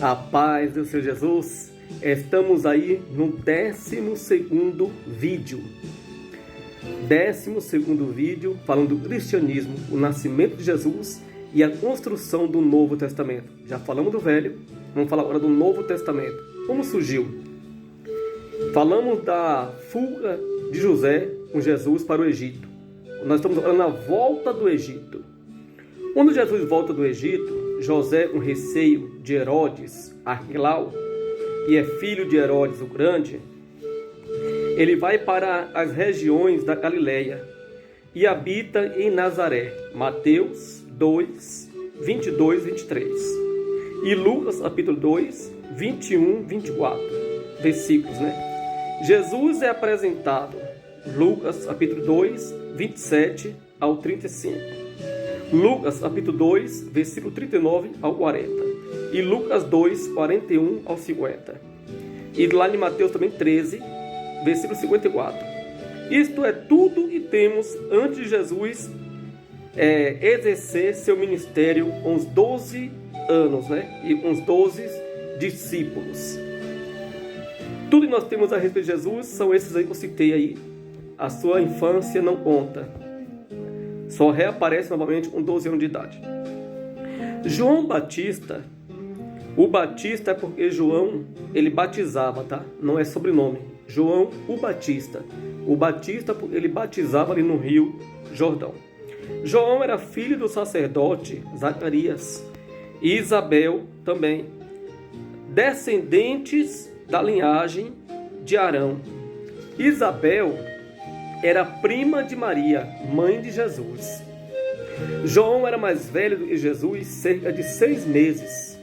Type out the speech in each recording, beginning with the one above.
A paz do Senhor Jesus. Estamos aí no 12º vídeo. 12º vídeo falando do cristianismo, o nascimento de Jesus e a construção do Novo Testamento. Já falamos do Velho, vamos falar agora do Novo Testamento. Como surgiu? Falamos da fuga de José com Jesus para o Egito. Nós estamos falando na volta do Egito. Quando Jesus volta do Egito, José, com receio de Herodes Arquelau, que é filho de Herodes o Grande, ele vai para as regiões da Galileia e habita em Nazaré. Mateus 2, 22, 23. E Lucas, capítulo 2, 21, 24. Versículos, né? Jesus é apresentado. Lucas, capítulo 2, 27 ao 35. Lucas, capítulo 2, versículo 39 ao 40. E Lucas 2, 41 ao 50. E lá em Mateus também 13, versículo 54. Isto é tudo que temos antes de Jesus exercer seu ministério com os 12 anos, né? E com os 12 discípulos. Tudo que nós temos a respeito de Jesus são esses aí que eu citei aí. A sua infância não conta. Só reaparece novamente com 12 anos de idade. João Batista, o Batista é porque João, ele batizava, tá? Não é sobrenome. João o Batista. O Batista porque ele batizava ali no Rio Jordão. João era filho do sacerdote Zacarias e Isabel também, descendentes da linhagem de Arão. Isabel era prima de Maria, mãe de Jesus. João era mais velho do que Jesus, cerca de 6 meses.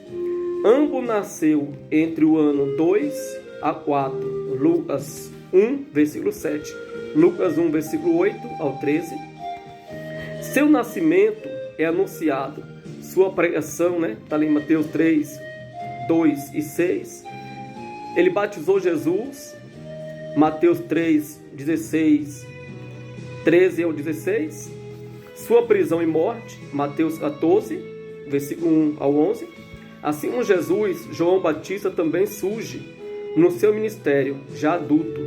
Ambos nasceu entre o ano 2 a 4. Lucas 1, versículo 7. Lucas 1, versículo 8 ao 13. Seu nascimento é anunciado. Sua pregação, né? Está ali em Mateus 3, 2 e 6. Ele batizou Jesus. Mateus 3, 16, 13 ao 16. Sua prisão e morte, Mateus 14, versículo 1 ao 11. Assim como Jesus, João Batista também surge no seu ministério, já adulto.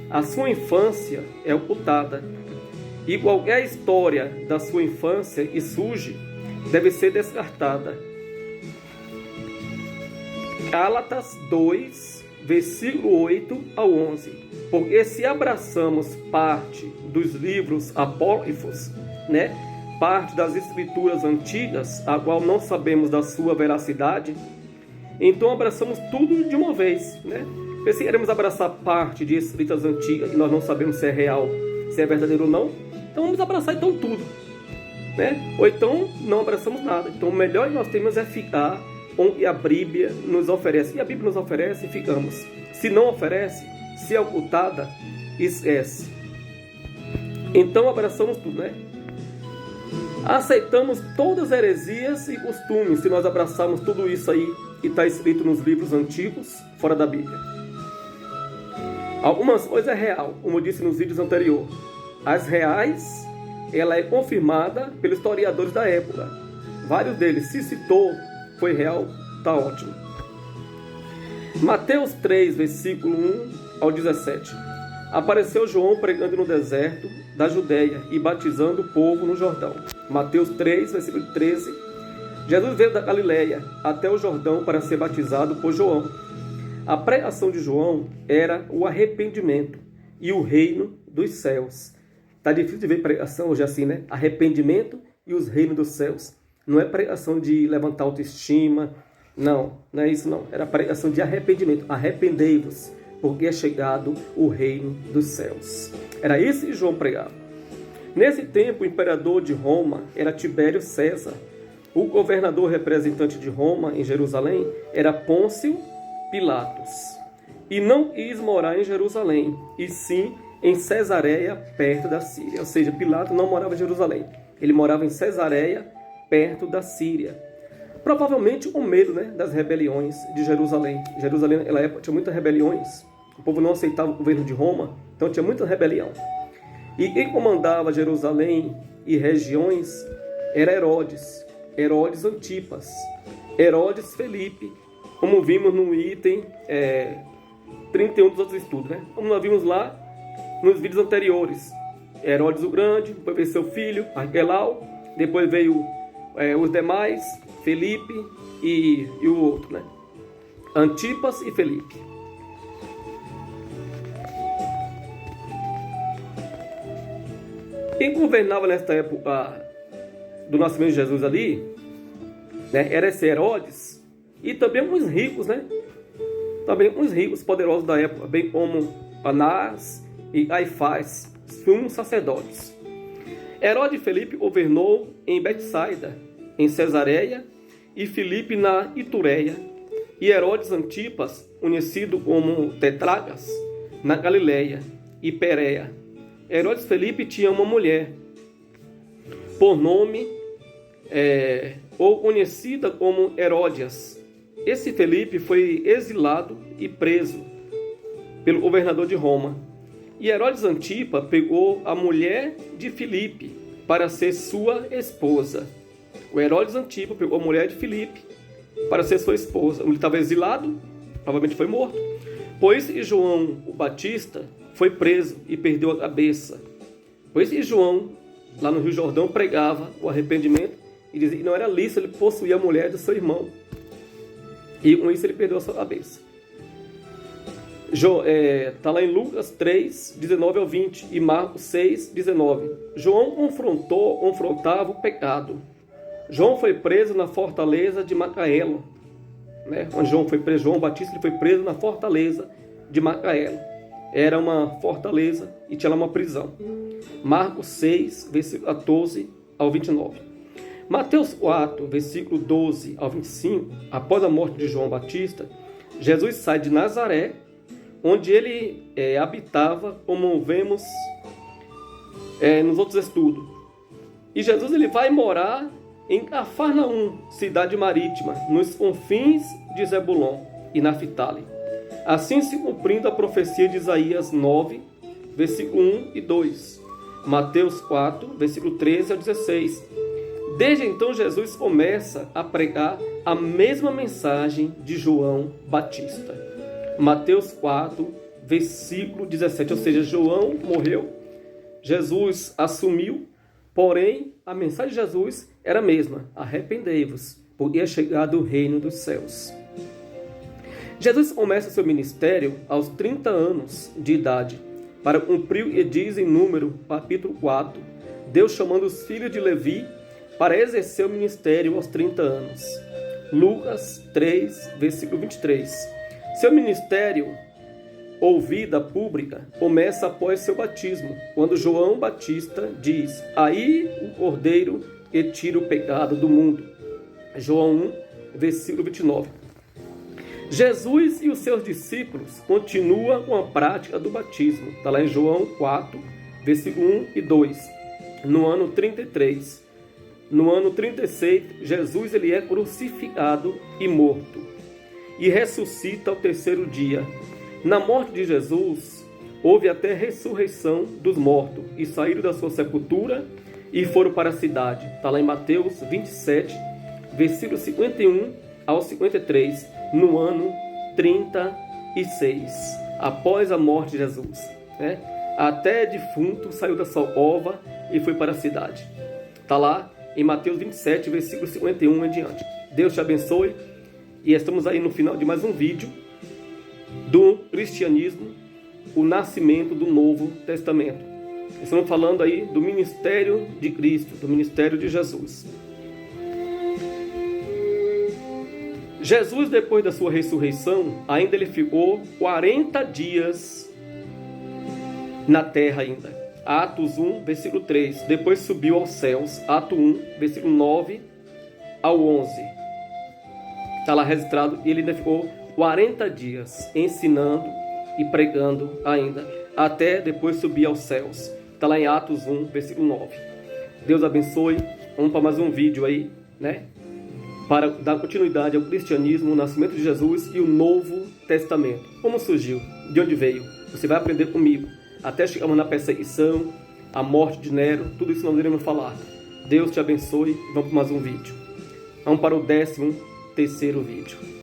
A sua infância é ocultada. E qualquer história da sua infância que surge deve ser descartada. Gálatas 2, versículo 8 ao 11. Porque se abraçamos parte dos livros apócrifos, né? Parte das escrituras antigas, a qual não sabemos da sua veracidade, então abraçamos tudo de uma vez, né? Porque se queremos abraçar parte de escritas antigas e nós não sabemos se é real, se é verdadeiro ou não, então vamos abraçar então tudo, né? Ou então não abraçamos nada. Então o melhor que nós temos é ficar onde a Bíblia nos oferece. E a Bíblia nos oferece e ficamos. Se não oferece, se é ocultada, esquece. Então abraçamos tudo, né? Aceitamos todas as heresias e costumes se nós abraçarmos tudo isso aí que está escrito nos livros antigos, fora da Bíblia. Algumas coisas é real, como eu disse nos vídeos anteriores. As reais, ela é confirmada pelos historiadores da época. Vários deles, se citou, foi real, tá ótimo. Mateus 3, versículo 1 ao 17. Apareceu João pregando no deserto da Judeia e batizando o povo no Jordão. Mateus 3, versículo 13. Jesus veio da Galileia até o Jordão para ser batizado por João. A pregação de João era o arrependimento e o reino dos céus. Tá difícil de ver pregação hoje assim, né? Arrependimento e os reinos dos céus. Não é pregação de levantar autoestima. Não é isso não. Era pregação de arrependimento. Arrependei-vos, porque é chegado o reino dos céus. Era isso que João pregava. Nesse tempo, o imperador de Roma era Tibério César. O governador representante de Roma em Jerusalém era Pôncio Pilatos. E não quis morar em Jerusalém, e sim em Cesareia, perto da Síria. Ou seja, Pilatos não morava em Jerusalém. Ele morava em Cesareia, perto da Síria. Provavelmente com medo, né, das rebeliões de Jerusalém. Jerusalém, naquela época, tinha muitas rebeliões. O povo não aceitava o governo de Roma, então tinha muita rebelião. E quem comandava Jerusalém e regiões era Herodes Antipas, Herodes Felipe como vimos no item 31 dos outros estudos, né? Como nós vimos lá nos vídeos anteriores. Herodes o Grande, depois veio seu filho, Arquelau, depois veio os demais, Felipe e o outro, né? Antipas e Felipe. Quem governava nesta época do nascimento de Jesus ali, né, era esse Herodes e também uns ricos, né? Também uns ricos poderosos da época, bem como Anás e Caifás, sumos sacerdotes. Herodes Felipe governou em Betsaida, em Cesareia, e Filipe na Itureia, e Herodes Antipas, conhecido como Tetragas, na Galileia e Pérea. Herodes Felipe tinha uma mulher, por nome, ou conhecida como Heródias. Esse Felipe foi exilado e preso pelo governador de Roma. E Herodes Antipa pegou a mulher de Filipe para ser sua esposa. O Herodes Antipa pegou a mulher de Filipe para ser sua esposa. Ele estava exilado, provavelmente foi morto. Pois João o Batista foi preso e perdeu a cabeça. Pois João, lá no Rio Jordão, pregava o arrependimento e dizia que não era lícito ele possuir a mulher do seu irmão. E com isso ele perdeu a sua cabeça. Está lá em Lucas 3, 19 ao 20 e Marcos 6, 19. João confrontava o pecado. João foi preso na fortaleza de Macaelo, né? Quando João Batista ele foi preso na fortaleza de Macaelo. Era uma fortaleza e tinha lá uma prisão. Marcos 6, versículo 14 ao 29. Mateus 4, versículo 12 ao 25. Após a morte de João Batista, Jesus sai de Nazaré, onde ele habitava, como vemos nos outros estudos. E Jesus ele vai morar em Cafarnaum, cidade marítima, nos confins de Zebulon e Naftali. Assim se cumprindo a profecia de Isaías 9, versículo 1 e 2. Mateus 4, versículo 13 ao 16. Desde então Jesus começa a pregar a mesma mensagem de João Batista. Mateus 4, versículo 17. Ou seja, João morreu, Jesus assumiu, porém a mensagem de Jesus era a mesma: arrependei-vos, porque é chegado o reino dos céus. Jesus começa seu ministério aos 30 anos de idade, para cumprir o que diz em Número, capítulo 4, Deus chamando os filhos de Levi para exercer o ministério aos 30 anos. Lucas 3, versículo 23. Seu ministério ou vida pública começa após seu batismo, quando João Batista diz: aí o Cordeiro que tira o pecado do mundo. João 1, versículo 29. Jesus e os seus discípulos continuam com a prática do batismo. Está lá em João 4, versículo 1 e 2. No ano 33. No ano 36, Jesus ele é crucificado e morto. E ressuscita ao terceiro dia. Na morte de Jesus, houve até ressurreição dos mortos. E saíram da sua sepultura e foram para a cidade. Está lá em Mateus 27, versículo 51 ao 53. No ano 36, após a morte de Jesus, né? Até defunto saiu da sua cova e foi para a cidade. Está lá em Mateus 27, versículo 51 em diante. Deus te abençoe e estamos aí no final de mais um vídeo do cristianismo, o nascimento do Novo Testamento. Estamos falando aí do ministério de Cristo, do ministério de Jesus. Jesus, depois da sua ressurreição, ainda ele ficou 40 dias na terra ainda. Atos 1, versículo 3. Depois subiu aos céus. Atos 1, versículo 9 ao 11. Está lá registrado. Ele ainda ficou 40 dias ensinando e pregando ainda. Até depois subir aos céus. Está lá em Atos 1, versículo 9. Deus abençoe. Vamos para mais um vídeo aí, né? Para dar continuidade ao cristianismo, o nascimento de Jesus e o Novo Testamento. Como surgiu? De onde veio? Você vai aprender comigo. Até chegarmos na perseguição, a morte de Nero, tudo isso nós iremos falar. Deus te abençoe. Vamos para mais um vídeo. Vamos para o 13º vídeo.